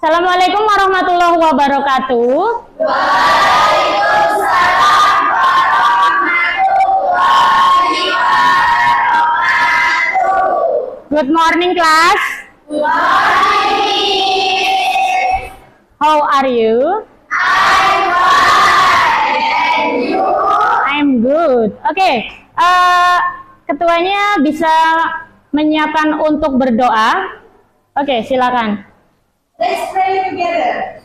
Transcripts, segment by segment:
Assalamualaikum warahmatullahi wabarakatuh. Waalaikumsalam warahmatullahi wabarakatuh. Good morning, class. Good morning. How are you? I'm fine. And you? I'm good. Oke, ketuanya bisa menyiapkan untuk berdoa. Oke, silakan. Let's pray together.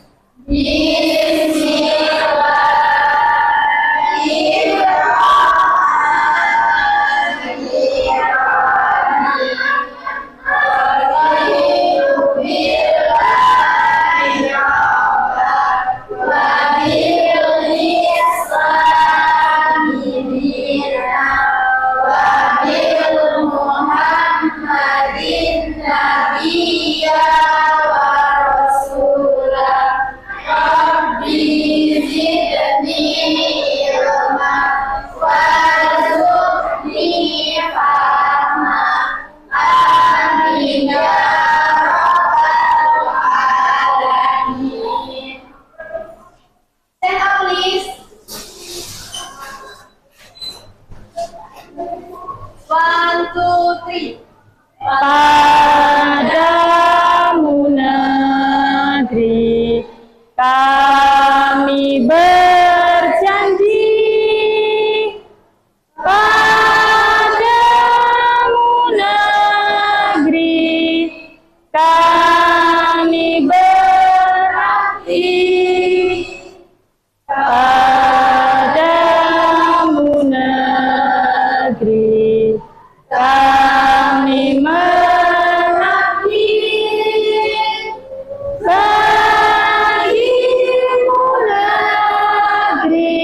Padamu negeri kami berjanji, padamu negeri kami berbakti, padamu negeri kami mengabdi, bagimu negeri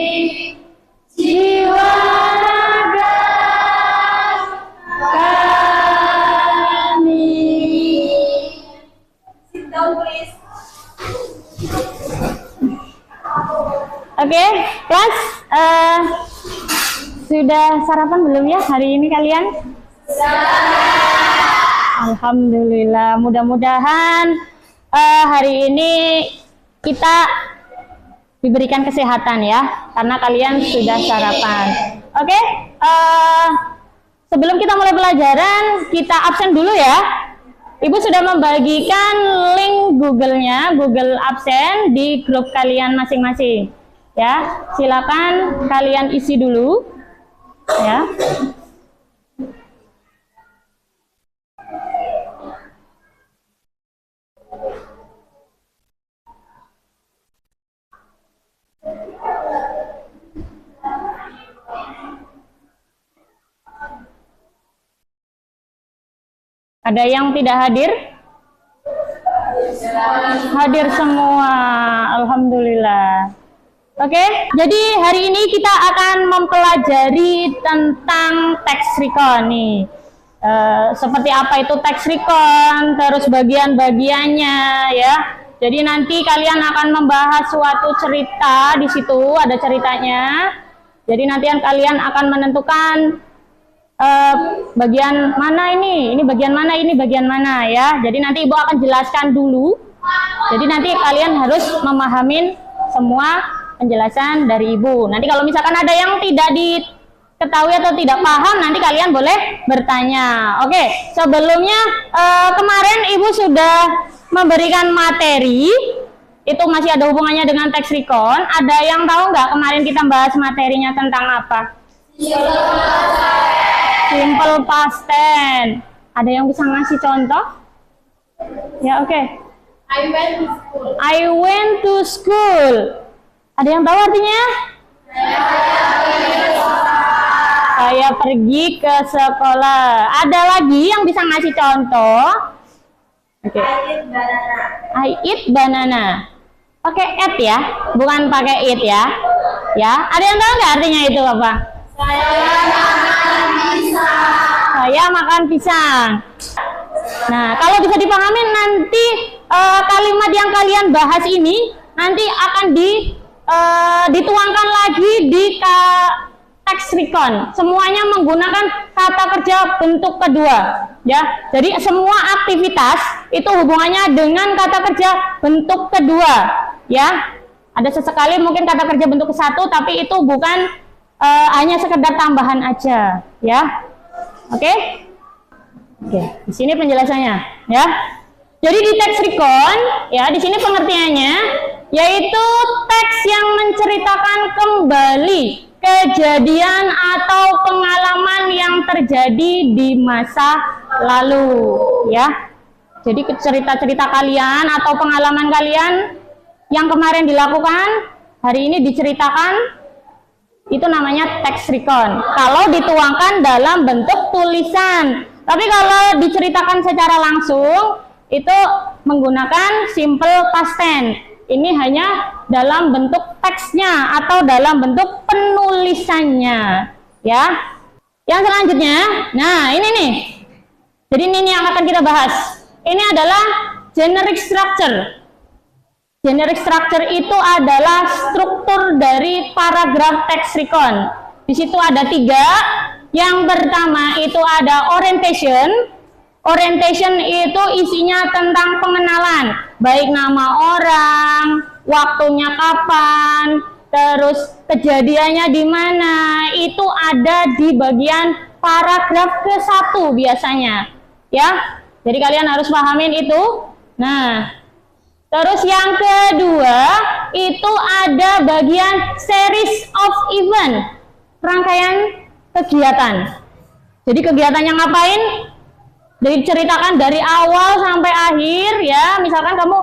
jiwa raga kami. Sit down, please. Oke, kelas, sudah sarapan belum ya hari ini kalian? Alhamdulillah, mudah-mudahan hari ini kita diberikan kesehatan ya, karena kalian sudah sarapan. Oke, sebelum kita mulai pelajaran, kita absen dulu ya. Ibu sudah membagikan link Google-nya, Google Absen di grup kalian masing-masing. Ya, silakan kalian isi dulu. Ya. Ada yang tidak hadir? Hadir semua, alhamdulillah. Oke, jadi hari ini kita akan mempelajari tentang tax recon nih. Seperti apa itu tax recon, terus bagian-bagiannya ya. Jadi nanti kalian akan membahas suatu cerita di situ, ada ceritanya. Jadi nanti kalian akan menentukan bagian mana ini bagian mana, ini bagian mana ya. Jadi nanti Ibu akan jelaskan dulu. Jadi nanti kalian harus memahamin semua penjelasan dari Ibu. Nanti kalau misalkan ada yang tidak diketahui atau tidak paham, nanti kalian boleh bertanya. Oke, sebelumnya kemarin Ibu sudah memberikan materi, itu masih ada hubungannya dengan tax recon. Ada yang tahu nggak kemarin kita bahas materinya tentang apa? Simple past tense. Ada yang bisa ngasih contoh? Ya, oke. I went to school. I went to school. Ada yang tahu artinya? Saya pergi ke sekolah. Ada lagi yang bisa ngasih contoh? Oke. I eat banana. I eat banana. Pakai eat ya, bukan pakai eat ya. Ya, ada yang tahu nggak artinya itu apa? Saya makan pisang. Nah, kalau bisa dipahami nanti kalimat yang kalian bahas ini nanti akan dituangkan lagi di tax recon. Semuanya menggunakan kata kerja bentuk kedua, ya. Jadi semua aktivitas itu hubungannya dengan kata kerja bentuk kedua, ya. Ada sesekali mungkin kata kerja bentuk satu, tapi itu bukan hanya sekedar tambahan aja, ya. Oke? Oke, di sini penjelasannya, ya. Jadi di tax recon, ya, di sini pengertiannya yaitu teks yang menceritakan kembali kejadian atau pengalaman yang terjadi di masa lalu, ya. Jadi cerita-cerita kalian atau pengalaman kalian yang kemarin dilakukan, hari ini diceritakan, itu namanya tax recon. Kalau dituangkan dalam bentuk tulisan. Tapi kalau diceritakan secara langsung, itu menggunakan simple past tense. Ini hanya dalam bentuk teksnya atau dalam bentuk penulisannya, ya. Yang selanjutnya, nah ini nih. Jadi ini yang akan kita bahas. Ini adalah generic structure. Generic structure itu adalah struktur dari paragraf tax recon. Di situ ada 3. Yang pertama itu ada orientation. Orientation itu isinya tentang pengenalan, baik nama orang, waktunya kapan, terus kejadiannya di mana, itu ada di bagian paragraf ke-1 biasanya, ya. Jadi kalian harus pahamin itu. Nah, terus yang kedua itu ada bagian series of event, rangkaian kegiatan. Jadi kegiatannya ngapain? Diceritakan dari awal sampai akhir, ya. Misalkan kamu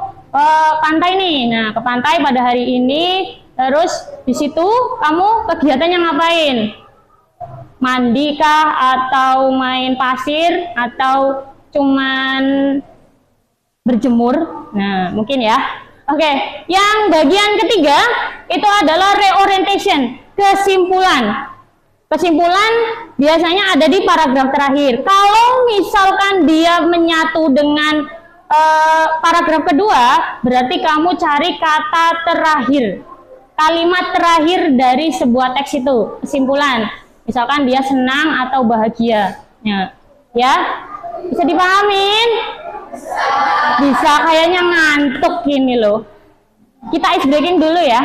pantai nih, nah ke pantai pada hari ini, terus di situ kamu kegiatannya ngapain? Mandi kah, atau main pasir, atau cuman berjemur? Nah mungkin ya. Oke, yang bagian ketiga itu adalah reorientation, kesimpulan. Kesimpulan biasanya ada di paragraf terakhir. Kalau misalkan dia menyatu dengan paragraf kedua, berarti kamu cari kata terakhir, kalimat terakhir dari sebuah teks itu, kesimpulan. Misalkan dia senang atau bahagia, ya. Bisa dipahamin? Bisa, kayaknya ngantuk ini loh. Kita ice breaking dulu ya.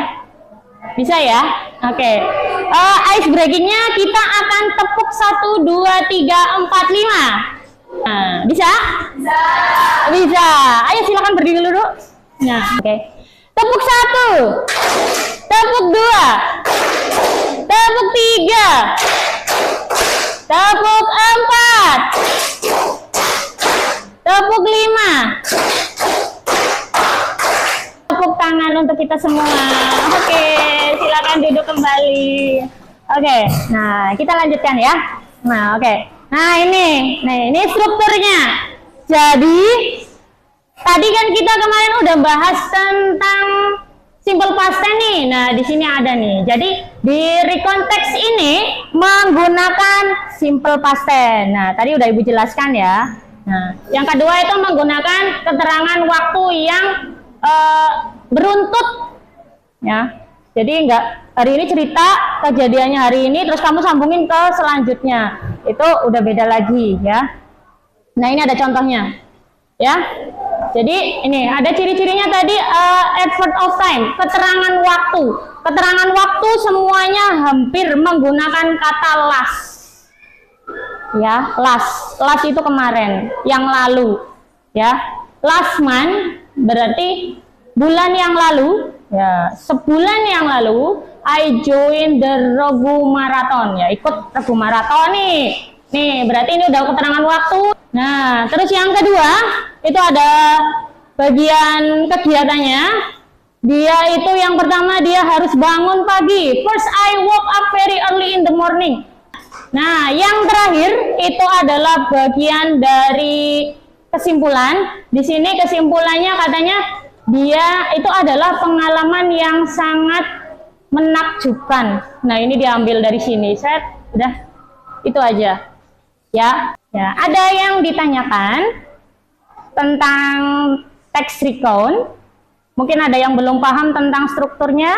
Bisa ya? Oke. Ice breakingnya kita akan tepuk 1, 2, 3, 4, 5. Nah, bisa? Bisa. Ayo silakan berdiri dulu. Nah, oke. Tepuk 1. Tepuk 2. Tepuk 3. Tepuk 4. Tepuk 5. Tepuk tangan untuk kita semua. Oke, silakan duduk kembali. Oke, nah kita lanjutkan ya. Nah, oke. Nah ini strukturnya. Jadi tadi kan kita kemarin udah bahas tentang simple past tense nih. Nah, di sini ada nih. Jadi di recon text ini menggunakan simple past tense. Nah, tadi udah Ibu jelaskan ya. Nah, yang kedua itu menggunakan keterangan waktu yang beruntut, ya. Jadi enggak hari ini cerita kejadiannya hari ini, terus kamu sambungin ke selanjutnya. Itu udah beda lagi, ya. Nah, ini ada contohnya, ya. Jadi ini ada ciri-cirinya tadi, adverb of time, keterangan waktu. Keterangan waktu semuanya hampir menggunakan kata last. Ya, last itu kemarin, yang lalu, ya. Last month berarti bulan yang lalu, ya. Sebulan yang lalu I join the Regu Marathon, ya, ikut Regu Marathon nih. Nih, berarti ini udah keterangan waktu. Nah, terus yang kedua itu ada bagian kegiatannya. Dia itu yang pertama dia harus bangun pagi. First I woke up very early in the morning. Nah, yang terakhir itu adalah bagian dari kesimpulan. Di sini kesimpulannya katanya dia itu adalah pengalaman yang sangat menakjubkan. Nah, ini diambil dari sini. Set, udah itu aja. Ya, ya. Ada yang ditanyakan tentang tax recon. Mungkin ada yang belum paham tentang strukturnya.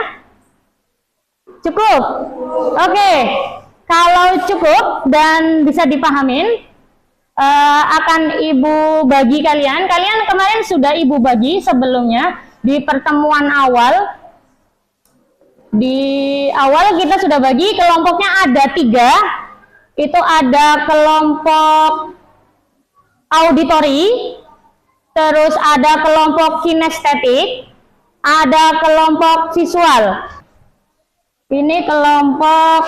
Cukup. Oke. Kalau cukup dan bisa dipahamin, akan Ibu bagi kalian. Kalian kemarin sudah Ibu bagi sebelumnya di pertemuan awal. Di awal kita sudah bagi kelompoknya ada 3. Itu ada kelompok auditori, terus ada kelompok kinestetik, ada kelompok visual. Ini kelompok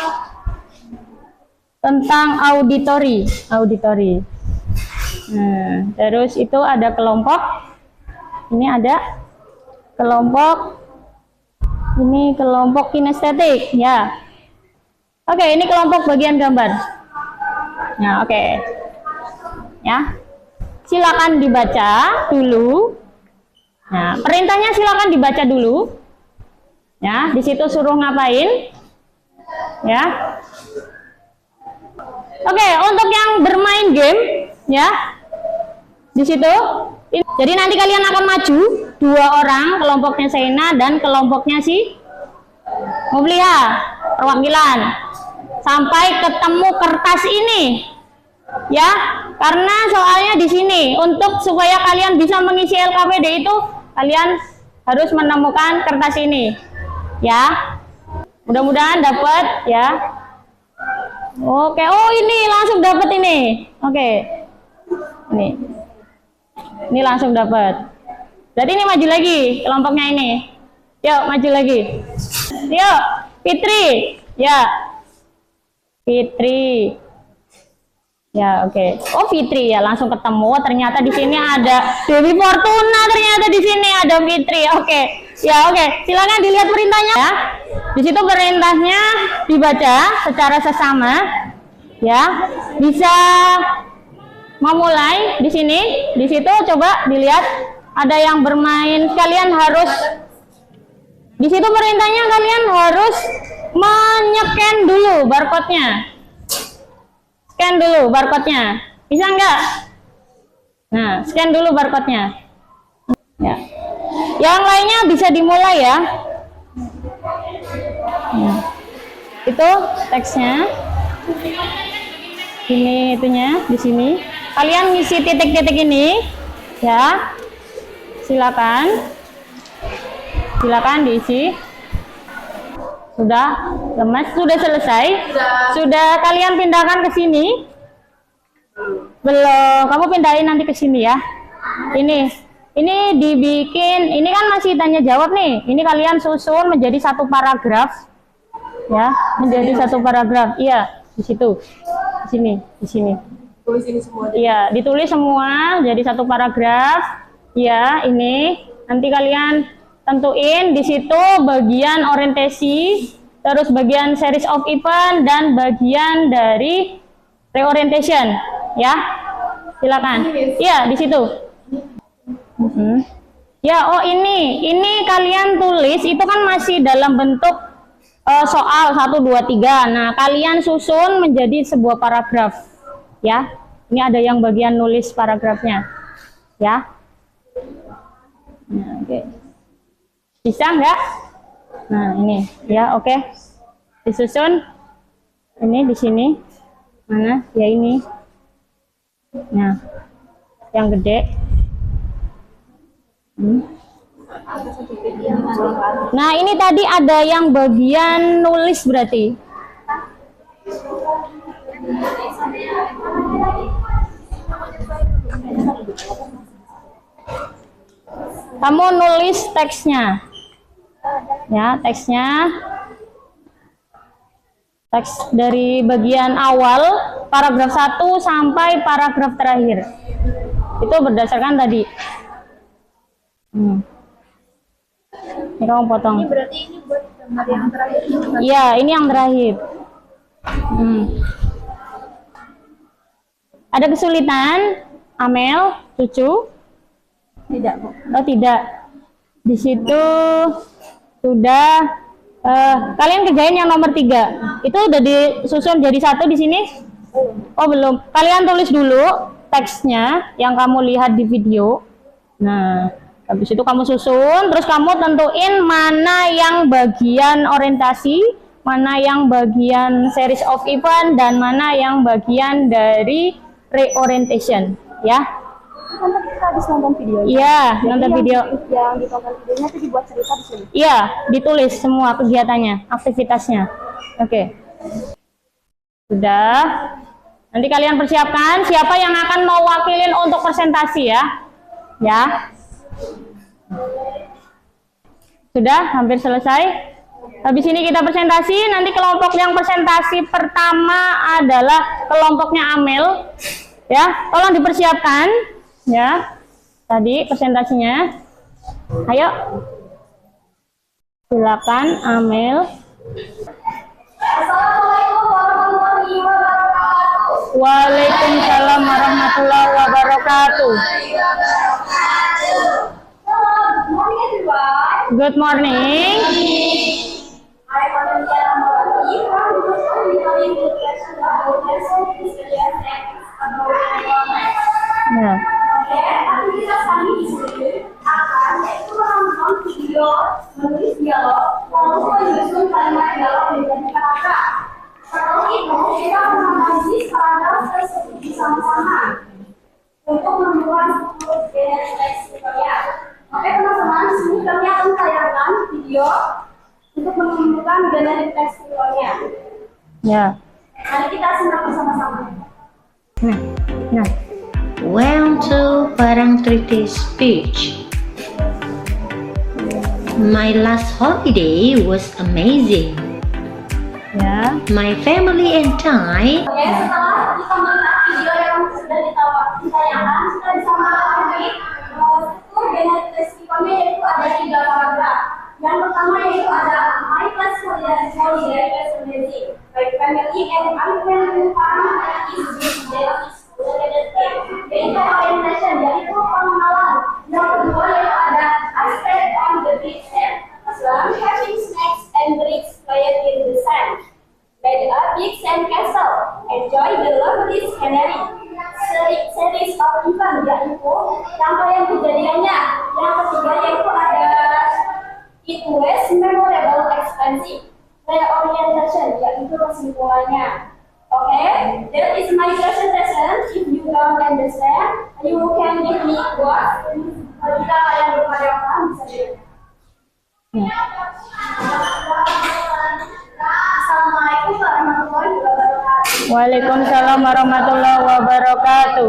tentang auditori. Nah, terus itu ada kelompok, ini ada kelompok, ini kelompok kinestetik ya. Oke, ini kelompok bagian gambar. Nah, oke. Ya. Silakan dibaca dulu. Nah, perintahnya silakan dibaca dulu. Ya, di situ suruh ngapain? Ya. Oke, untuk yang bermain game, ya. Di situ. Jadi nanti kalian akan maju 2 orang, kelompoknya Sena dan kelompoknya si Mubliha, perwakilan. Sampai ketemu kertas ini. Ya, karena soalnya di sini untuk supaya kalian bisa mengisi LKPD itu kalian harus menemukan kertas ini. Ya. Mudah-mudahan dapat ya. Oke, oh ini langsung dapat ini. Oke. Ini langsung dapat. Jadi ini maju lagi kelompoknya ini. Yuk, maju lagi. Yuk, Fitri. Ya. Fitri. Ya, oke. Oh, Fitri ya, langsung ketemu. Ternyata di sini ada Dewi Fortuna, ternyata di sini ada Fitri. Oke. Ya, oke. Silakan dilihat perintahnya ya. Di situ perintahnya dibaca secara sesama. Ya. Bisa memulai di sini. Di situ coba dilihat ada yang bermain. Kalian harus di situ perintahnya kalian harus men-scan dulu barcode-nya. Scan dulu barcode-nya. Bisa enggak? Nah, scan dulu barcode-nya. Ya. Yang lainnya bisa dimulai ya. Nah, itu teksnya. Ini itunya di sini. Kalian ngisi titik-titik ini ya. Silakan. Silakan diisi. Sudah lemas, sudah selesai. Sudah kalian pindahkan ke sini? Belum, kamu pindahin nanti ke sini ya. Ini dibikin, ini kan masih tanya jawab nih. Ini kalian susun menjadi 1 paragraf. Ya, menjadi 1 paragraf. Iya, di situ. Di sini. Tulis ini semua. Iya, ditulis semua jadi 1 paragraf. Iya, ini nanti kalian tentuin di situ bagian orientasi, terus bagian series of event dan bagian dari reorientation, ya. Silakan. Iya, di situ. Ya, oh ini kalian tulis itu kan masih dalam bentuk soal 1 2 3. Nah, kalian susun menjadi sebuah paragraf, ya. Ini ada yang bagian nulis paragrafnya, ya. Nah, oke. Bisa nggak? Nah, ini ya, oke. Disusun ini di sini. Mana? Ya ini. Nah, yang gede. Nah, ini tadi ada yang bagian nulis berarti. Kamu nulis teksnya. Ya, teksnya. Teks dari bagian awal, paragraf 1 sampai paragraf terakhir. Itu berdasarkan tadi. Ini kamu potong. Ini berarti ini buat gambar yang terakhir. Iya, ini yang terakhir. Ada kesulitan, Amel, Cucu? Tidak, Bu. Oh, tidak. Di situ sudah. Kalian kerjain yang nomor 3. Itu udah disusun jadi 1 di sini? Oh, belum. Kalian tulis dulu teksnya yang kamu lihat di video. Nah, habis itu kamu susun, terus kamu tentuin mana yang bagian orientasi, mana yang bagian series of event dan mana yang bagian dari reorientation, ya. Nanti kita habis nonton video. Iya, nonton video. Yang ditonton videonya itu dibuat cerita di sini. Iya, ditulis semua kegiatannya, aktivitasnya. Oke. Sudah. Nanti kalian persiapkan siapa yang akan mau wakilin untuk presentasi ya. Ya. Sudah, hampir selesai. Habis ini kita presentasi, nanti kelompok yang presentasi pertama adalah kelompoknya Amel. Ya, tolong dipersiapkan ya. Tadi presentasinya. Ayo. Silakan Amel. Assalamualaikum warahmatullahi wabarakatuh. Waalaikumsalam warahmatullahi wabarakatuh. Good morning everyone. Good morning. I am Amelia Ramawati from the School Education about National Students about environment. Ya. Oke, aktivitas kami di sini akan yaitu menonton video, menulis dialog, lalu menyusun kalimat dialog menjadi kata. Setelah itu kita menganalisis paragraf tersebut bersama-sama untuk menemukan 10 jenis leksikonya. Oke teman-teman, di sini kami akan tayangkan video untuk menemukan jenis leksikonya. Ya. Mari kita simak bersama-sama. Nah. Went to Parang Treaty Beach. My last holiday was amazing. Ya. My family and I Oke, setelah kita melihat video yang sudah ditayangkan, kita bisa memahami 10 jenis leksikonya, yaitu ada 3 paragraf. Yang pertama yaitu ada my class holiday was amazing. My family and I went to Parang Treaty Beach. Yaitu orientation, yaitu pengenalan. Yang kedua yaitu ada I stayed on the beach and having snacks and drinks played in the sand. Made a big sand castle. Enjoy the lovely scenery. Series of event, yaitu rangkaian kejadiannya. Yang ketiga yaitu ada it was memorable expensive. Reorientation, yaitu kesimpulannya. Okay, that is my presentation. If you don't understand, you can give me words. Jika kalian belum ada yang paham, bisa dilihat. Assalamualaikum warahmatullahi wabarakatuh. Waalaikumsalam warahmatullahi wabarakatuh.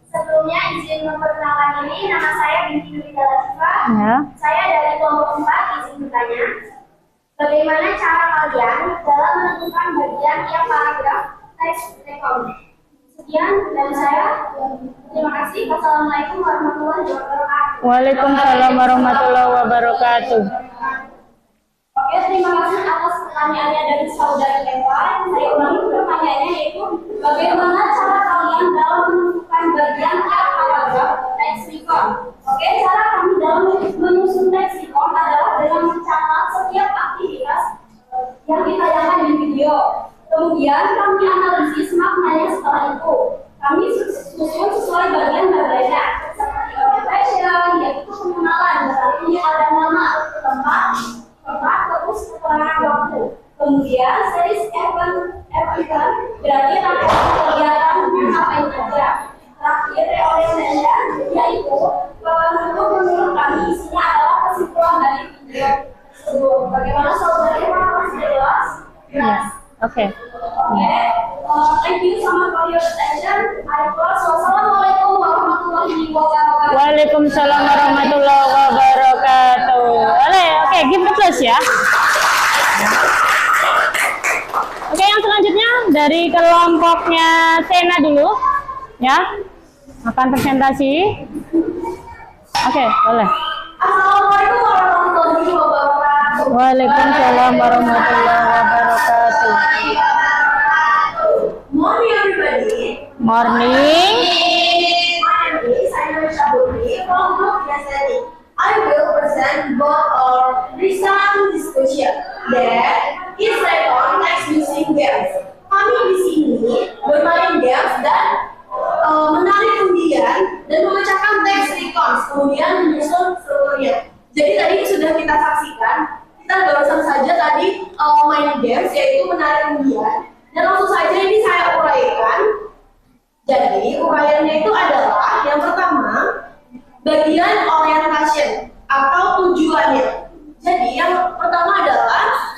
Sebelumnya izin memperkenalkan diri, nama saya Binti Nurita Latifah. Ya. Saya dari kelompok 4. Izin bertanya, bagaimana cara kalian dalam menentukan bagian yang paragraf teks rekam? Sekian dari saya. Terima kasih. Wassalamualaikum warahmatullahi wabarakatuh. Waalaikumsalam warahmatullahi wabarakatuh. Oke, terima kasih atas pertanyaannya dari saudari Eva. Saya ulangi pertanyaannya, yaitu bagaimana cara kalian dalam menentukan bagian yang paragraf teks rekam? Oke, cara kami dalam menyusun teks rekam adalah dengan mencatat setiap aktivitas yang ditayangkan di video. Kemudian kami analisis maknanya setelah itu. Kami susun sesuai bagian-bagiannya, seperti orientation, yaitu pengenalan. Berarti ada nama, tempat, terus keterangan waktu. Kemudian series event berarti rangkaian kegiatan ngapain aja. Terakhir reorientation, yaitu menurut kami isinya adalah kesimpulan dari video tersebut. Bagaimana saudara masih jelas? Jelas. Oke. Thank you so much for your attention. I close. Wassalamualaikum warahmatullahi wabarakatuh. Waalaikumsalam warahmatullahi wabarakatuh. Oke, give the plus ya. Oke, yang selanjutnya dari kelompoknya Sena dulu, ya, akan presentasi. Oke, boleh. Assalamualaikum warahmatullahi wabarakatuh. Waalaikumsalam warahmatullahi wabarakatuh. Morning everybody. Morning. My name is Ainul Syaburi from Group Yasani. I will present both our recent discussion that is on next using games. Kami di sini bermain games dan menarik undian dan memecahkan teks recon, kemudian menyusun strukturnya. Jadi tadi sudah kita saksikan, kita barusan saja tadi main games, yaitu menari undian. Dan langsung saja ini saya uraikan. Jadi uraiannya itu adalah yang pertama bagian orientation atau tujuannya. Jadi yang pertama adalah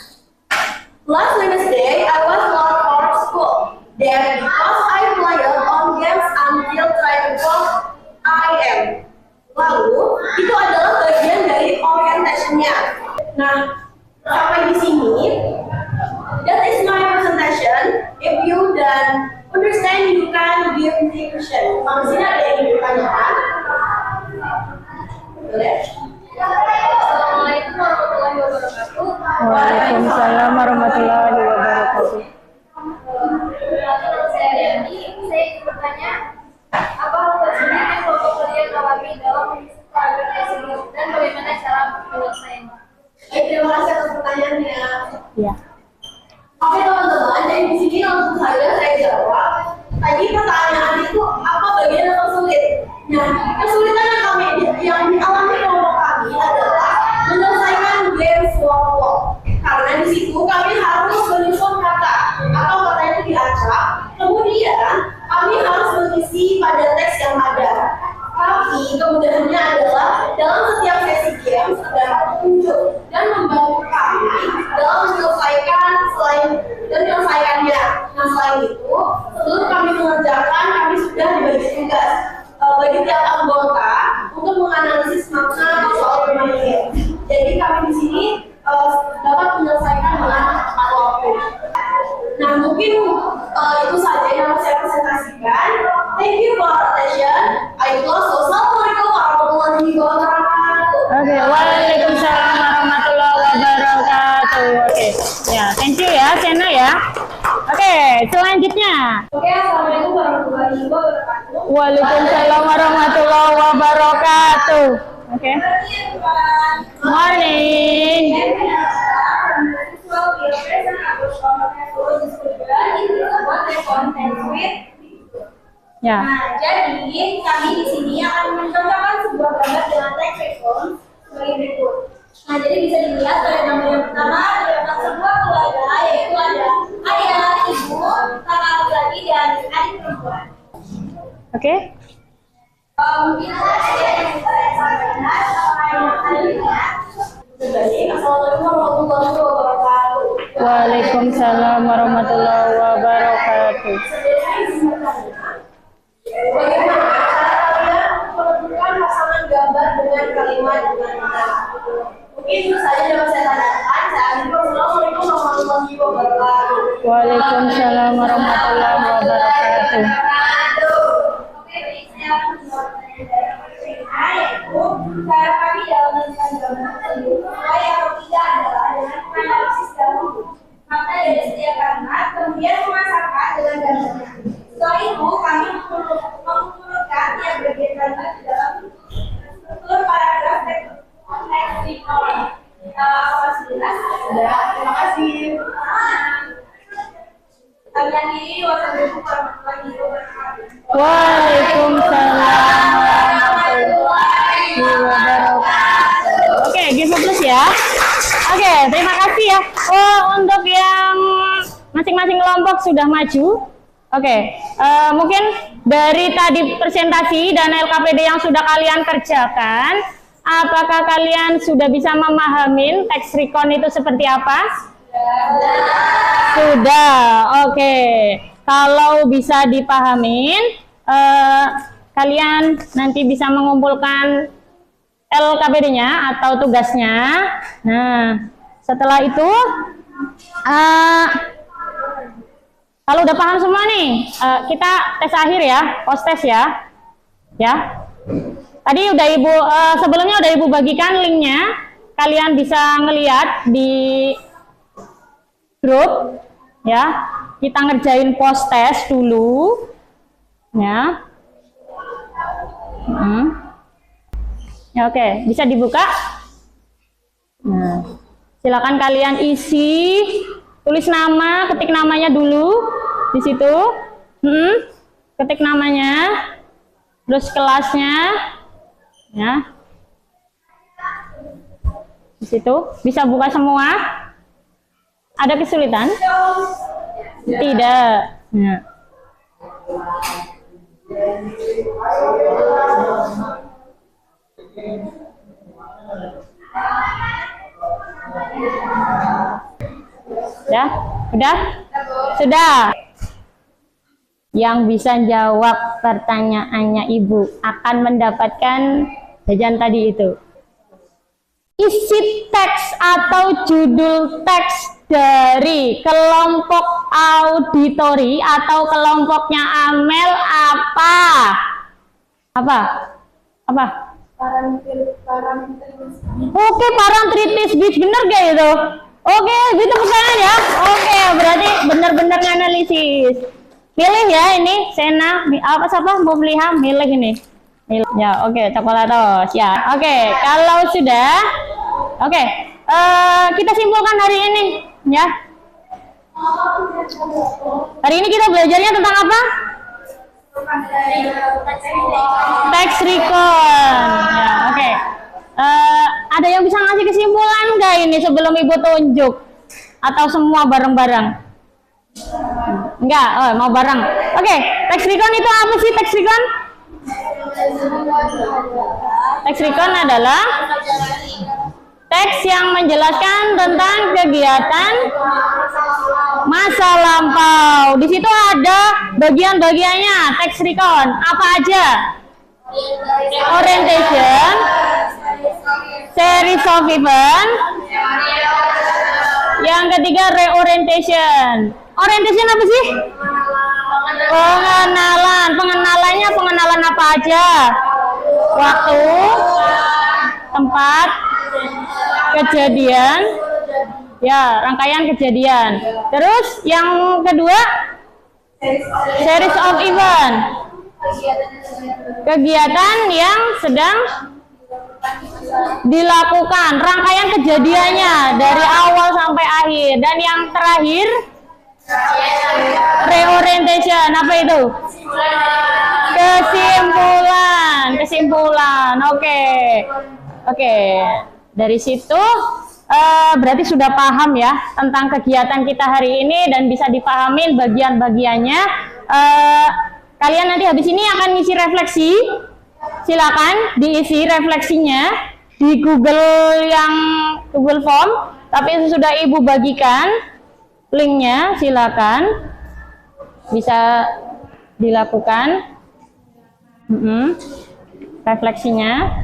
last Wednesday I was not for school. Then because I played on games until 3 o'clock I.m. Lalu itu adalah bagian dari orientation-nya. Nah, sampai di sini, that is my presentation. If you dan understand, you can give me question. Di sini ada yang bertanyakan. Boleh? Assalamualaikum warahmatullahi wabarakatuh. Waalaikumsalam warahmatullahi wabarakatuh. Saya Riani, saya ingin bertanya, apa tujuan yang kelompok kalian alami dalam program tersebut dan bagaimana cara penyelesaiannya? Terima kasih atas pertanyaannya. Ya. Oke teman-teman, jadi di sini langsung saja saya jawab. Tadi pertanyaan itu apa bagian yang sulit? Nah, kesulitan yang dialami kelompok kami adalah menyelesaikan game kelompok. Karena di situ kami harus menyusun kata atau kata itu diacak. Kemudian kami harus mengisi pada teks yang ada. Tapi kemudahannya adalah dalam setiap sesi game sudah muncul dan membantu kami dalam menyelesaikannya. Nah selain itu, sebelum kami mengerjakan, kami sudah dibagi tugas bagi tiap anggota untuk menganalisis makna soal bermain game. Jadi kami di sini dapat menyelesaikan dengan tepat waktu. Nah mungkin itu saja yang saya presentasikan. Thank you for attention. I close. Wassalamualaikum warahmatullahi wabarakatuh. Oke, waalaikumsalam warahmatullahi wabarakatuh. Oke, ya, thank you ya, Sena ya. Oke, selanjutnya. Oke, assalamualaikum warahmatullahi wabarakatuh. Waalaikumsalam warahmatullahi wabarakatuh. Oke. Morning. Ya. Nah, jadi kami di sini akan mencontohkan sebuah gambar dengan teks background sebagai berikut. Nah, jadi bisa dilihat pada gambar yang pertama terdapat sebuah keluarga, yaitu ada ayah, ibu, kakak laki-laki dan adik perempuan. Oke. Mungkin saya yang bisa saya sampaikan Assalamualaikum warahmatullahi wabarakatuh. Waalaikumsalam warahmatullahi wabarakatuh. Bagaimana cara kalian menentukan pasangan gambar dengan kalimat dengan benar? Mungkin itu saja yang saya tanyakan. Assalamualaikum warahmatullahi wabarakatuh. Waalaikumsalam warahmatullahi wabarakatuh. Oke, baik, saya akan menjawab pertanyaan dari Rina, yaitu cara kami dalam menentukan gambar tersebut sesuai atau tidak adalah dengan menganalisis dahulu makna dari setiap kalimat, kemudian memasakkan dengan gambarnya. Setelah itu, kami mengurutkan tiap bagian kalimat di dalam struktur paragraf teks recall. Apa jelas? Sudah, terima kasih. Kami akhiri, wassalamualaikum warahmatullahi wabarakatuh. Waalaikumsalam warahmatullahi wabarakatuh. Oke, give a plus ya. Oke, terima kasih ya. Oh, untuk yang masing-masing kelompok sudah maju. Oke, mungkin dari tadi presentasi dan LKPD yang sudah kalian kerjakan, apakah kalian sudah bisa memahami teks recon itu seperti apa? Sudah, oke. Kalau bisa dipahamin, kalian nanti bisa mengumpulkan LKPD-nya atau tugasnya. Nah, setelah itu, kalau udah paham semua nih, kita tes akhir ya, post tes ya. Ya. Tadi udah Ibu, sebelumnya udah Ibu bagikan linknya. Kalian bisa ngeliat di grup, ya. Kita ngerjain post tes dulu, ya. Ya, oke, bisa dibuka. Nah, silakan kalian isi, tulis nama, ketik namanya dulu di situ. Ketik namanya, terus kelasnya, ya. Di situ bisa buka semua. Ada kesulitan? Tidak. Ya. Ya, udah? Sudah. Yang bisa jawab pertanyaannya Ibu akan mendapatkan jajan tadi itu. Isi teks atau judul teks dari kelompok auditori atau kelompoknya Amel apa? Apa? Apa? Oke, parenthesis speech, bener gak itu? Oke, gitu pertanyaan ya. Oke, berarti benar-benar nganalisis. Milih ya ini, Sena, apa siapa mau melihat milih ini. Milih. Ya, oke, coklatos ya. Oke, kalau sudah, oke, kita simpulkan hari ini ya. Hari ini kita belajarnya tentang apa? Teks recon. Ya, oke. Ada yang bisa ngasih kesimpulan nggak ini sebelum Ibu tunjuk? Atau semua bareng-bareng? Enggak, oh, mau bareng. Oke, teks recon itu apa sih teks recon? Teks recon adalah teks yang menjelaskan tentang kegiatan masa lampau. Di situ ada bagian-bagiannya teks recon. Apa aja? Orientation, series of event. Yang ketiga reorientation. Orientation apa sih? Pengenalan. Pengenalannya pengenalan apa aja? Waktu, tempat, kejadian, ya rangkaian kejadian. Terus yang kedua series of event, kegiatan yang sedang dilakukan, rangkaian kejadiannya dari awal sampai akhir. Dan yang terakhir reorientation, apa itu? Kesimpulan. Oke. Dari situ berarti sudah paham ya tentang kegiatan kita hari ini dan bisa dipahamin bagian-bagiannya. Kalian nanti habis ini akan ngisi refleksi. Silakan diisi refleksinya di Google Form, tapi sudah Ibu bagikan linknya, silakan bisa dilakukan refleksinya.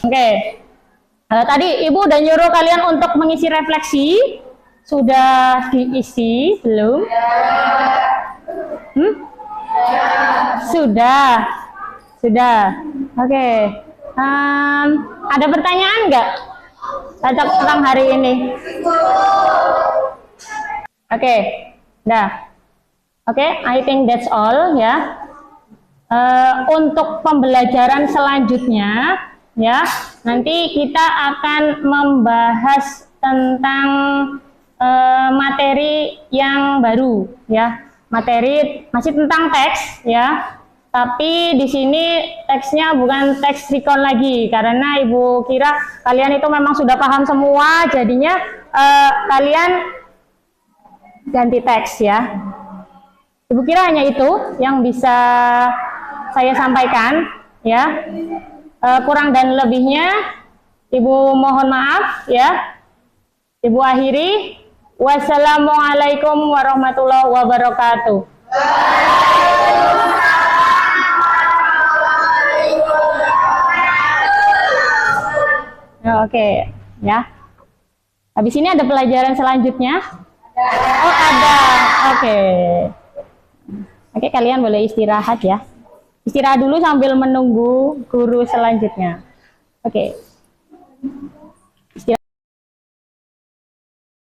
Oke. Tadi Ibu udah nyuruh kalian untuk mengisi refleksi, sudah diisi belum? Sudah. Oke. Ada pertanyaan nggak tentang hari ini? Oke. Dah. Oke, I think that's all ya. Untuk pembelajaran selanjutnya ya, nanti kita akan membahas tentang materi yang baru ya. Materi masih tentang teks ya. Tapi di sini teksnya bukan teks recon lagi karena Ibu kira kalian itu memang sudah paham semua, jadinya kalian ganti teks ya. Ibu kira hanya itu yang bisa saya sampaikan ya. Kurang dan lebihnya Ibu mohon maaf ya. Ibu akhiri. Wassalamualaikum warahmatullahi wabarakatuh. Oke, ya. Habis ini ada pelajaran selanjutnya. Oh, ada. Oke, kalian boleh istirahat ya. Istirahat dulu sambil menunggu guru selanjutnya. Oke.